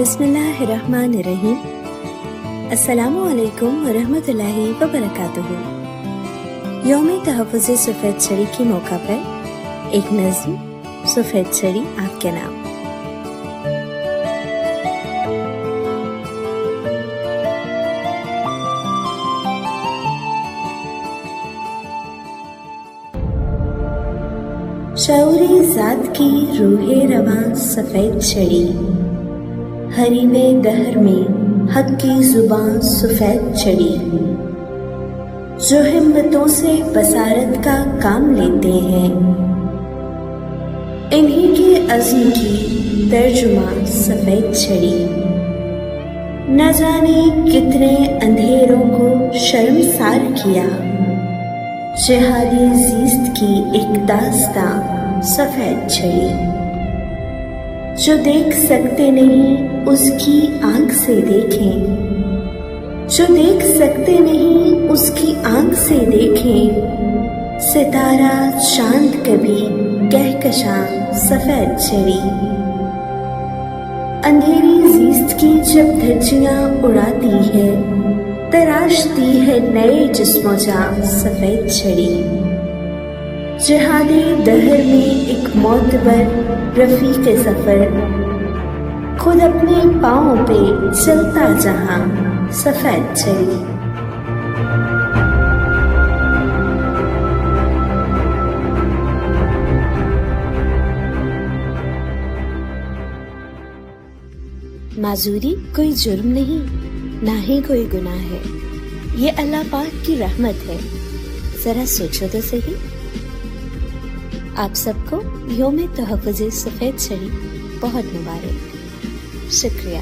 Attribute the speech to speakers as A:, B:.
A: बिस्मिल्लाहिर्रहमानिर्रहीम। अस्सलामु अलैकुम वरहमतुल्लाहि वबरकातुहू। यौम तहफ़्फ़ुज़ सफ़ेद छड़ी के मौका पर एक नज़्म, सफ़ेद छड़ी आपके नाम। शऊरे ज़ात की रूहे रवां सफ़ेद छड़ी, हरीमे दहर में हक की ज़ुबान सफ़ेद छड़ी। जो हिम्मतों से बसारत का काम लेते हैं, इन्हीं के अज़्म की तर्जुमा सफ़ेद छड़ी। न जाने कितने अंधेरों को शर्मसार किया, जिहादी ज़ीस्त की एक दास्तां सफ़ेद छड़ी। जो देख सकते नहीं उसकी आँख से देखें, जो देख सकते नहीं उसकी आँख से देखें। सितारा चांद कभी कहकशां सफ़ेद छड़ी। अंधेरी ज़ीस्त की जब धज्जियाँ उड़ाती है, तराशती है नए जिस्मों जा सफ़ेद छड़ी। जिहादी दहर में एक मोतबर रफ़ीक़ सफ़र, खुद अपने पाँव पे चलता जहाँ सफ़ेद छड़ी। माजूरी कोई जुर्म नहीं, ना ही कोई गुनाह है, ये अल्लाह पाक की रहमत है। जरा सोचो तो सही। आप सबको यौम तहफ़्फ़ुज़ सफ़ेद छड़ी बहुत मुबारक। शुक्रिया।